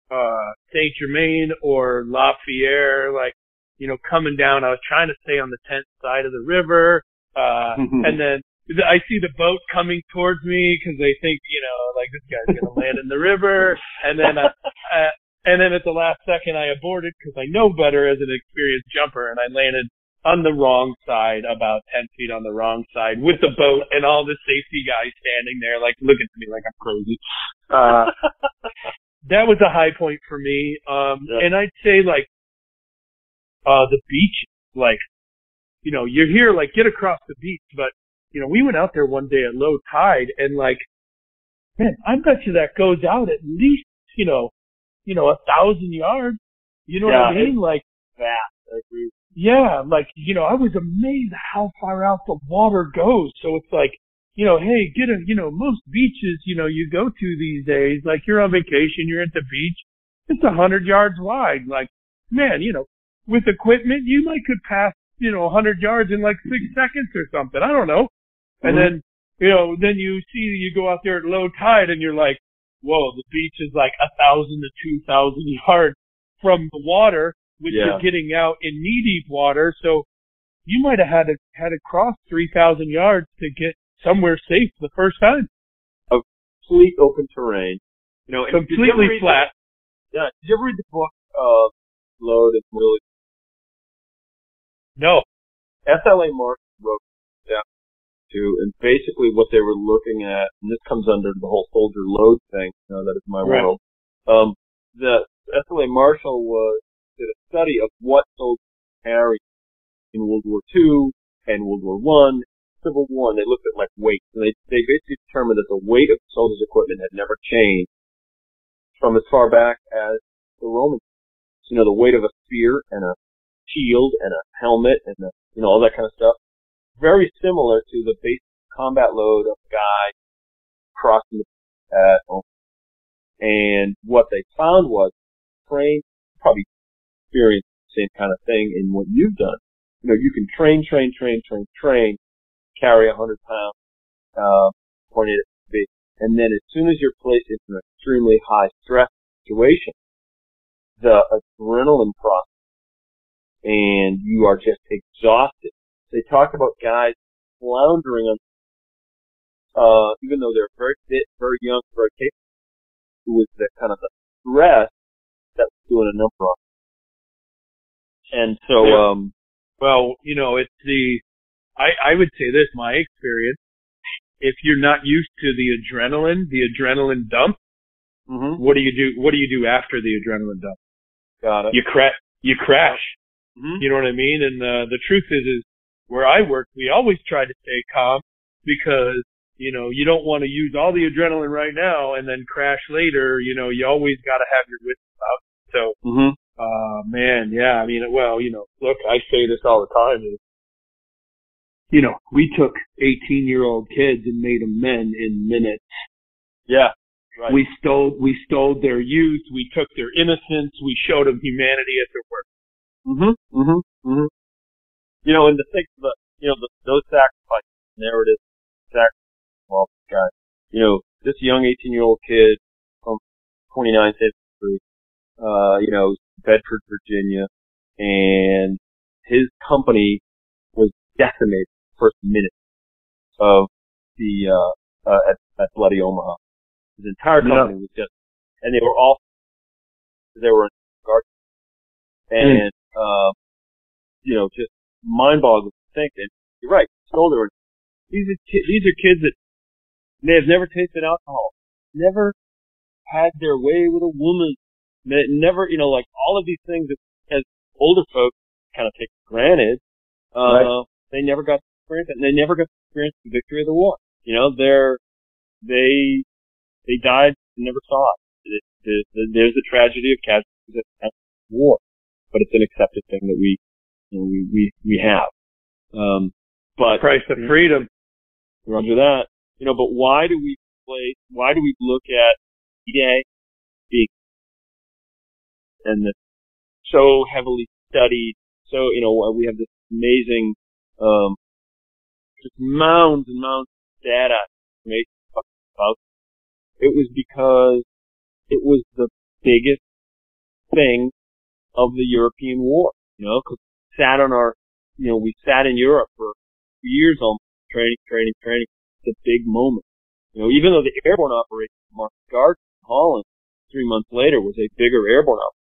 Saint Germain or Lafayette, coming down. I was trying to stay on the 10th side of the river, and then I see the boat coming towards me because they think, this guy's going to land in the river, and then at the last second I aborted because I know better as an experienced jumper, and I landed on the wrong side, about 10 feet on the wrong side, with the boat and all the safety guys standing there, looking at me like I'm crazy. That was a high point for me. And I'd say, the beach, you're here, like, get across the beach. But, we went out there one day at low tide and, like, man, I bet you that goes out at least, 1,000 yards. You know what I mean? Like, fast. I agree. Yeah, like, I was amazed how far out the water goes. So it's like, hey, most beaches, you go to these days, like, you're on vacation, you're at the beach, it's 100 yards wide. Like, man, with equipment, you could pass, 100 yards in like 6 seconds or something. I don't know. And then, then you go out there at low tide and you're like, whoa, the beach is like 1,000 to 2,000 yards from the water, which you're getting out in knee-deep water. So you might have had to cross 3,000 yards to get somewhere safe the first time. A complete open terrain. Completely flat. Did you ever read the book, Load and Really? No. S.L.A. Mark wrote that too, and basically what they were looking at, and this comes under the whole soldier load thing, that is my world. The S.L.A. Marshall did a study of what soldiers carried in World War II and World War I, Civil War, and they looked at like weight, and they basically determined that the weight of the soldiers' equipment had never changed from as far back as the Romans. The weight of a spear and a shield and a helmet and all that kind of stuff. Very similar to the basic combat load of a guy crossing at home. And what they found was, probably experienced the same kind of thing in what you've done. You can train, carry 100 pounds, tornado speed, and then as soon as you're placed in an extremely high stress situation, the adrenaline process, and you are just exhausted. They talk about guys floundering on, even though they're very fit, very young, very capable, it was the kind of the stress that was doing a number on them. And so, well, it's I would say this, my experience, if you're not used to the adrenaline dump, what do you do? What do you do after the adrenaline dump? Got it. You crash. You know what I mean? And the truth is where I work, we always try to stay calm because, you don't want to use all the adrenaline right now and then crash later. You always got to have your wits about. So, man, yeah, I mean, well, look, I say this all the time is, we took 18-year-old kids and made them men in minutes. Yeah. Right. We stole their youth. We took their innocence. We showed them humanity at their worst. And to think of those sacrifices, narrative sacrifices, well, guys, this young 18-year-old kid from 29th Street, Bedford, Virginia, and his company was decimated the first minute of the, at Bloody Omaha. His entire company was just, and they were in guard. And, just mind-boggling to think. And you're right, these are kids that may have never tasted alcohol, never had their way with a woman, never, like all of these things that as older folks kind of take for granted, they never got to experience it, and they never got to experience the victory of the war. They died and never saw it. There's the tragedy of casualties at war, but it's an accepted thing that we have. But price of freedom. Roger that. But why do we look at D-Day being and this so heavily studied? So we have this amazing just mounds and mounds of data information about. It was because it was the biggest thing of the European war, because we sat in Europe for years almost, training. It's a big moment. Even though the airborne operation of Market Garden in Holland 3 months later was a bigger airborne operation,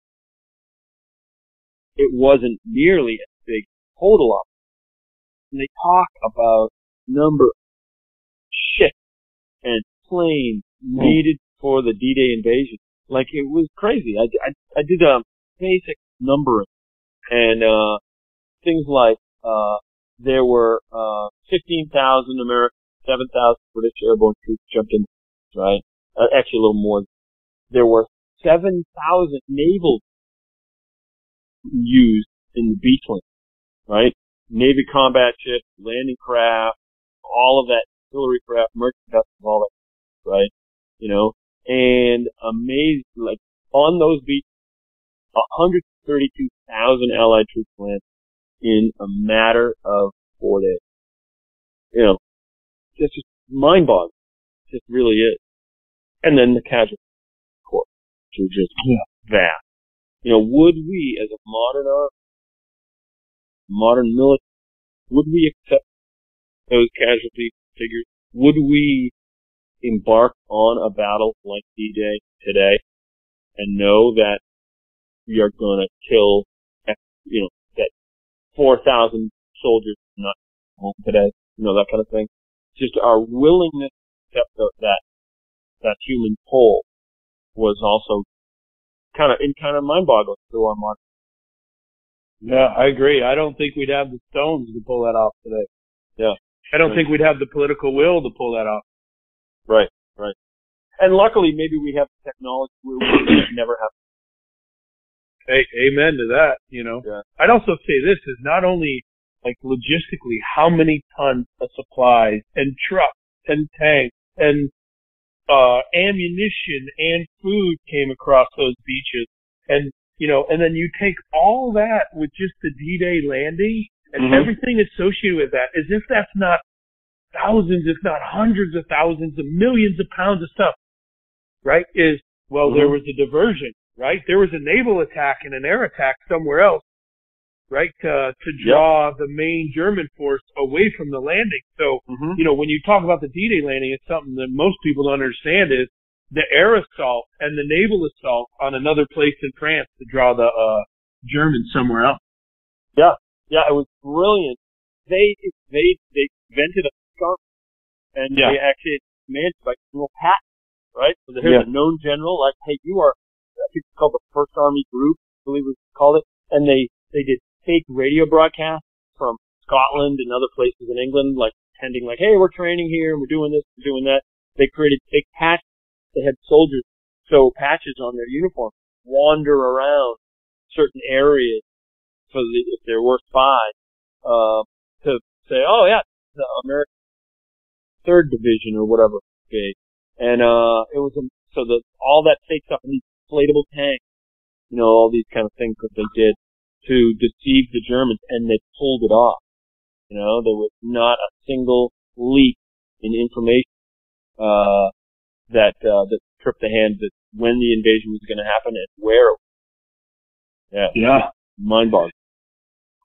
it wasn't nearly as big total operation. And they talk about number of ships and planes needed for the D-Day invasion. Like, it was crazy. I did a basic numbering, and things like there were 15,000 American, 7,000 British airborne troops jumped in, right? Actually, a little more. There were 7,000 naval used in the beachland, right? Navy combat ships, landing craft, all of that, artillery craft, merchant vessels, all that, right? You know, and amazing, like, on those beaches, 132,000 Allied troops landed in a matter of 4 days. You know, it's just mind-boggling. It just really is. And then the casualty corps, which are just vast. You know, would we, as a modern military, would we accept those casualty figures? Would we embark on a battle like D-Day today and know that we are going to kill, you know, that 4,000 soldiers not home today, you know, that kind of thing? Just our willingness to accept that human toll was also kind of mind-boggling to our modern. Yeah, I agree. I don't think we'd have the stones to pull that off today. Yeah. I don't think we'd have the political will to pull that off. Right. And luckily, maybe we have the technology we would never have. Hey, amen to that, you know. Yeah. I'd also say this is not only, like, logistically, how many tons of supplies and trucks and tanks and ammunition and food came across those beaches. And, you know, and then you take all that with just the D-Day landing and everything associated with that, as if that's not thousands, if not hundreds of thousands of millions of pounds of stuff, right? There was a diversion, right? There was a naval attack and an air attack somewhere else, right? To draw the main German force away from the landing. So, you know, when you talk about the D-Day landing, it's something that most people don't understand is the air assault and the naval assault on another place in France to draw the Germans somewhere else. Yeah, it was brilliant. They invented a scarf, and they actually commanded by General Patton, right? So here's a known general, like, hey, you are, I think it's called the First Army Group, I believe we called it, and they did fake radio broadcasts from Scotland and other places in England, like pretending like, hey, we're training here, and we're doing this, we're doing that. They created fake patches. They had soldiers sew patches on their uniforms, wander around certain areas, so that if there were spies, to say, oh yeah, the American 3rd Division or whatever. Okay. And, it was, so that all that fake stuff and these inflatable tanks, you know, all these kind of things that they did to deceive the Germans, and they pulled it off. You know, there was not a single leak in information, that tripped the hand that when the invasion was going to happen and where it was. Yeah. Mind-boggling.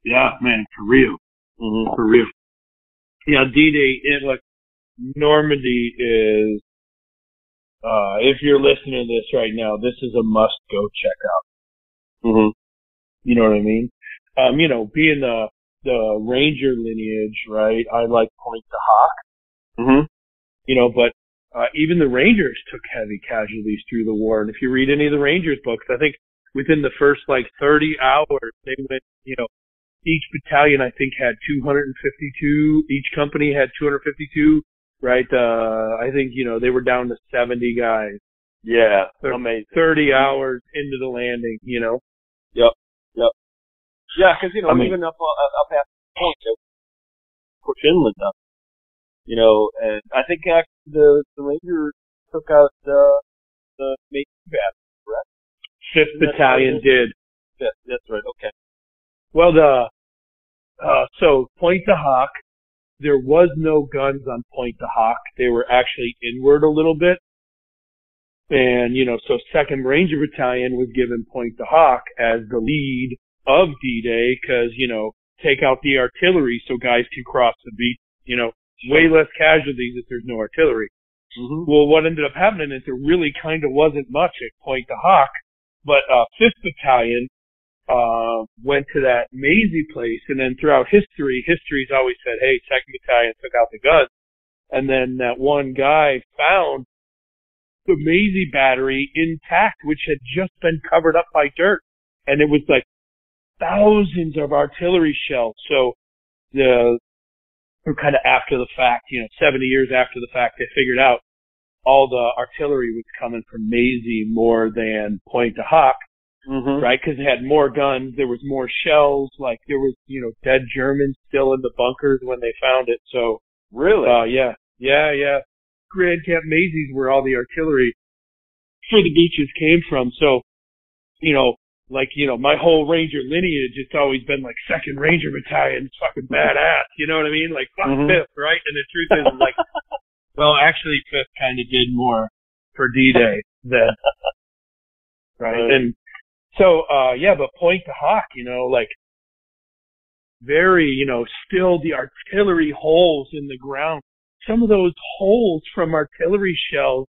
Yeah, man, for real. For real. Yeah, D-Day, look, Normandy is, if you're listening to this right now, this is a must-go check out. You know what I mean? You know, being the Ranger lineage, right, I like Point to Hawk. You know, but even the Rangers took heavy casualties through the war. And if you read any of the Rangers books, I think within the first, 30 hours, they went, you know, each battalion, I think, had 252. Each company had 252, right? I think, you know, they were down to 70 guys. Yeah, amazing. 30 hours into the landing, you know? Yep. Yeah, because, you know, even up past the point, push inland up. You know, and I think actually the Rangers took out the Mason Battery, correct? 5th Battalion did. Yeah, that's right, okay. Well, so Point to Hawk, there was no guns on Point to Hawk. They were actually inward a little bit. And, you know, so 2nd Ranger Battalion was given Point to Hawk as the lead of D-Day because, you know, take out the artillery so guys can cross the beach, you know, way less casualties if there's no artillery. Well, what ended up happening is there really kind of wasn't much at Point to Hawk, but 5th Battalion went to that Maisie place, and then throughout history's always said, hey, 2nd Battalion took out the guns. And then that one guy found the Maisie battery intact, which had just been covered up by dirt. And it was like thousands of artillery shells. So the kind of after the fact, 70 years after the fact, they figured out all the artillery was coming from Maisie more than Pointe du Hoc, right? Because they had more guns, there was more shells, like there was, dead Germans still in the bunkers when they found it. So really, yeah. Grand Camp Maisie's where all the artillery for the beaches came from. So, my whole Ranger lineage, it's always been like 2nd Ranger Battalion, it's fucking badass, you know what I mean? Like, fuck 5th, right? And the truth is, like, well, actually 5th kind of did more for D-Day than, right? And so, but Pointe du Hoc, like, very, still the artillery holes in the ground. Some of those holes from artillery shells,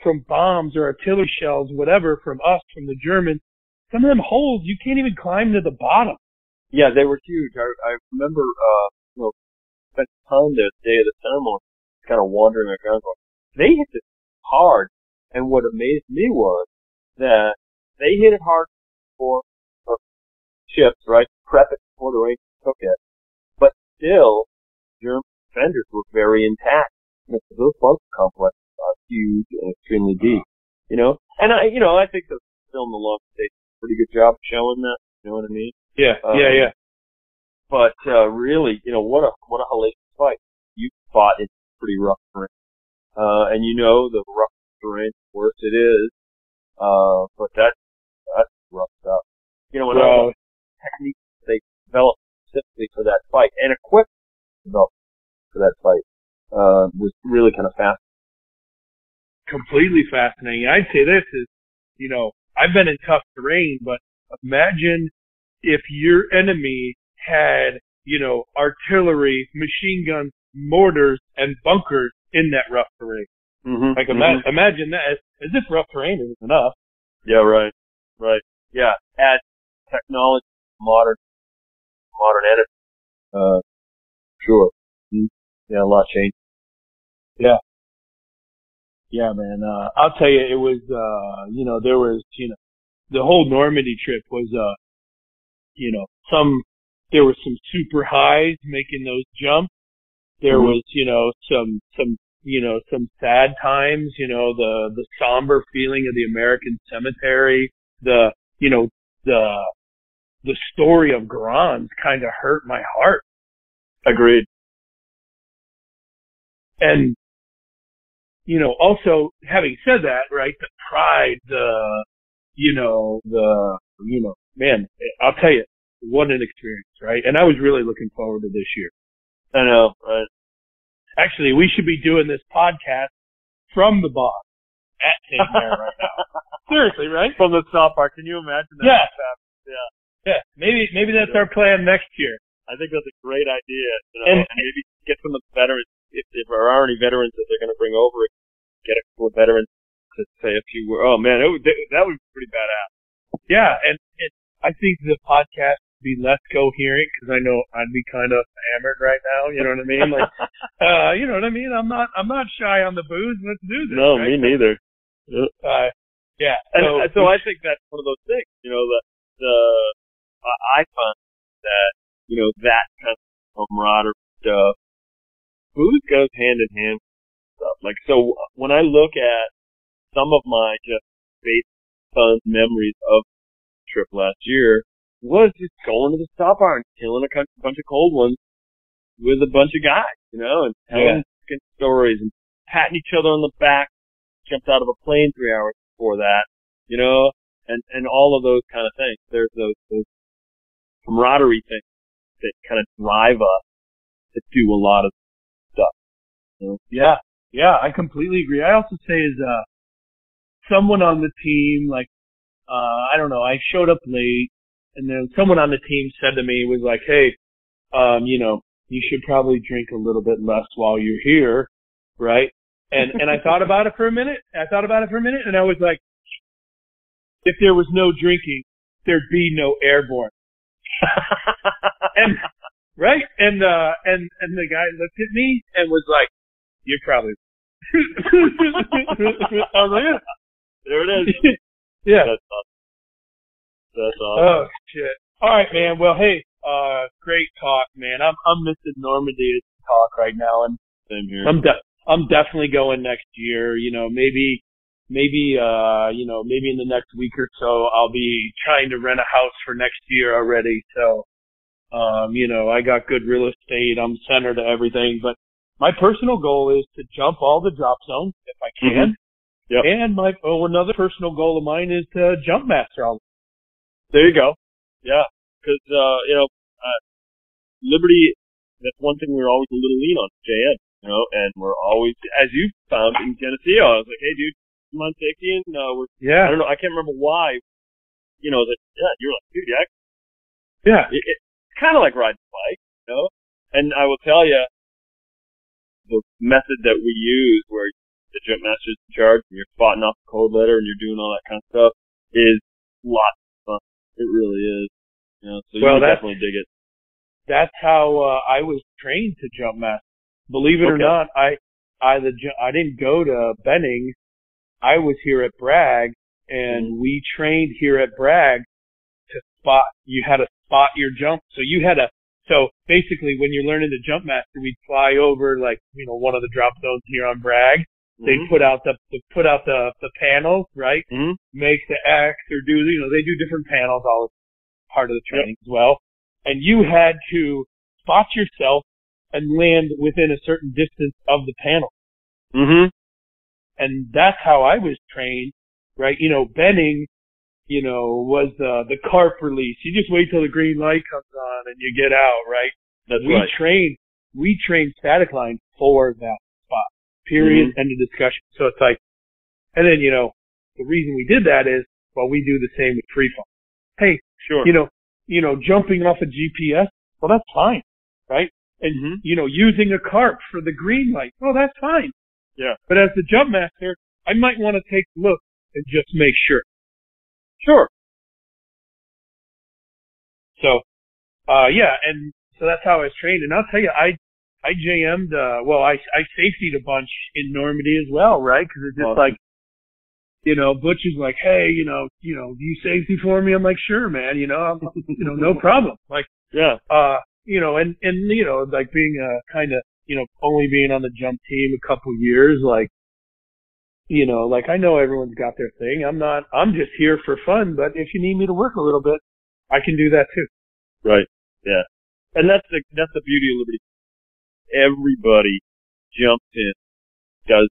from bombs or artillery shells, whatever, from us, from the Germans, some of them holes, you can't even climb to the bottom. Yeah, they were huge. I remember, spent time the day of the ceremony, kind of wandering around going, they hit it hard. And what amazed me was that they hit it hard for ships, right? Prep it before the Rangers took it. But still, German defenders were very intact. Those bunker complexes are huge and extremely deep, And I think the film The Long State did a pretty good job showing that. You know what I mean? Yeah. But really, what a hellacious fight. You fought in pretty rough terrain, and the rough terrain, the worse it is. But that's rough stuff. When all the techniques they developed specifically for that fight and equipment developed for that fight was really kind of fascinating. Completely fascinating. I'd say this is, I've been in tough terrain, but imagine if your enemy had, artillery, machine guns, mortars, and bunkers in that rough terrain. Like, imagine that. As if rough terrain isn't enough. Yeah, right. Yeah, add technology, modern energy. Sure. Yeah, a lot changed. Yeah. Yeah, man. I'll tell you, it was, there was, the whole Normandy trip was, there were some super highs making those jumps. There was, some sad times, the somber feeling of the American cemetery, the story of Grans kind of hurt my heart. Agreed. And, also having said that, right, the pride, man, I'll tell you, what an experience, right? And I was really looking forward to this year. I know, right? Actually, we should be doing this podcast from the boss at St. Mary right now. Seriously, right? From the stop park. Can you imagine that? Yeah. Maybe that's our plan next year. I think that's a great idea. And maybe get some of the veterans, if there are already veterans that they're going to bring over, get a couple of veterans to say a few words. Oh man, that would be pretty badass. Yeah, and I think the podcast would be less coherent because I know I'd be kind of hammered right now. You know what I mean? Like, you know what I mean? I'm not shy on the booze. Let's do this. No, right? me neither. Yeah. So I think that's one of those things. I find that that kind of camaraderie stuff, booze goes hand in hand with stuff. Like, so when I look at some of my just basic fun memories of the trip last year, was just going to the stop bar and killing a bunch of cold ones with a bunch of guys, and telling stories and patting each other on the back. Jumped out of a plane 3 hours before that, and all of those kind of things. There's those camaraderie things that kind of drive us to do a lot of stuff. Yeah, I completely agree. I also say is someone on the team, like I don't know, I showed up late, and then someone on the team said to me, was like, hey, you should probably drink a little bit less while you're here, right? And I thought about it for a minute. And I was like, if there was no drinking, there'd be no Airborne. And right, and the guy looked at me and was like, "You're probably." I was like, "Yeah, there it is." Yeah, that's awesome. Oh shit! All right, man. Well, hey, great talk, man. I'm missing Normandy as talk right now. And Same here. I'm definitely going next year. Maybe in the next week or so, I'll be trying to rent a house for next year already. So, I got good real estate. I'm center to everything, but my personal goal is to jump all the drop zones if I can. Mm-hmm. Yep. And another personal goal of mine is to jump master all. There you go. Yeah. Cause, Liberty, that's one thing we were always a little lean on, JN, and we're always, as you found in Geneseo, I was like, hey dude, come on, take in, I don't know, I can't remember why, you're like, dude, yeah. It's kind of like riding a bike, and I will tell you, the method that we use where the jump master's in charge and you're spotting off the code letter and you're doing all that kind of stuff is lots of fun. It really is. So you definitely dig it. That's how I was trained to jump master. Believe it or not, I didn't go to Benning. I was here at Bragg, and we trained here at Bragg to spot. You had to spot your jump. So basically, when you're learning to jump master, we'd fly over one of the drop zones here on Bragg. They'd put out the panels, right? Mm-hmm. Make the X or they do different panels, all part of the training as well. And you had to spot yourself and land within a certain distance of the panel. Mm-hmm. And that's how I was trained, right? Benning, was the carp release. You just wait till the green light comes on and you get out, right? That's right. We trained static line for that spot. Period. Mm-hmm. End of discussion. So it's like, and then, the reason we did that is, we do the same with freefall. Hey, sure. Jumping off a GPS, well, that's fine, right? And, using a carp for the green light, well, that's fine. Yeah. But as the jump master, I might want to take a look and just make sure. Sure. So, and so that's how I was trained. And I'll tell you, I JM'd, I safetied a bunch in Normandy as well, right? Cause it's just like, Butch is like, hey, do you safety for me? I'm like, sure, man, no problem. Like, yeah. Like being only being on the jump team a couple years, like I know everyone's got their thing. I'm just here for fun, but if you need me to work a little bit, I can do that too. Right. Yeah. And that's the beauty of Liberty. Everybody jumps in, does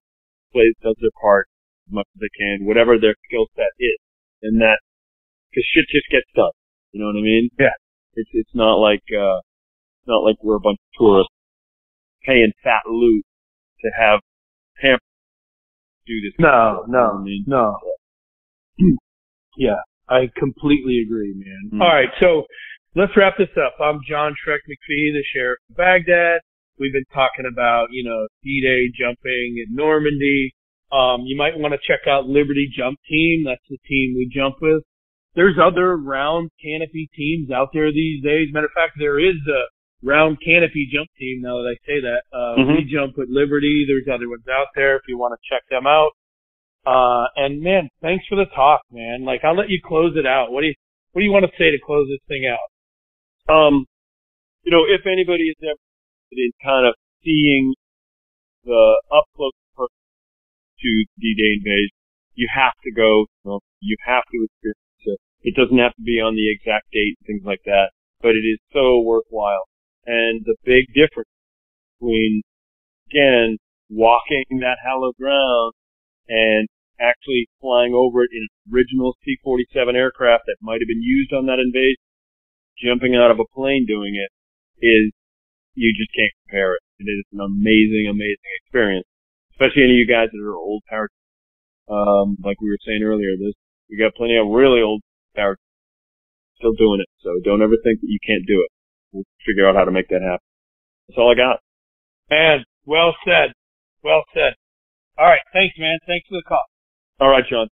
their part as much as they can, whatever their skill set is. And cause shit just gets done. You know what I mean? Yeah. It's not like we're a bunch of tourists paying fat loot to have Tampa do this. No. Yeah. Yeah, I completely agree, man. Mm. All right, so let's wrap this up. I'm John Shrek McPhee, the sheriff of Baghdad. We've been talking about, D-Day jumping in Normandy. You might want to check out Liberty Jump Team. That's the team we jump with. There's other round canopy teams out there these days. Matter of fact, there is a round canopy jump team now that I say that. We jump with Liberty. There's other ones out there if you want to check them out. And man, thanks for the talk, man. Like, I'll let you close it out. What do you want to say to close this thing out? If anybody is ever in kind of seeing the up close approach to D-Day invasion, you have to go, you have to experience it. It doesn't have to be on the exact date and things like that, but it is so worthwhile. And the big difference between, again, walking that hallowed ground and actually flying over it in an original C-47 aircraft that might have been used on that invasion, jumping out of a plane doing it, is, you just can't compare it. It is an amazing, amazing experience. Especially any of you guys that are old power. Like we were saying earlier, we got plenty of really old power still doing it. So don't ever think that you can't do it. We'll figure out how to make that happen. That's all I got. Man, well said. Well said. All right. Thanks, man. Thanks for the call. All right, Sean.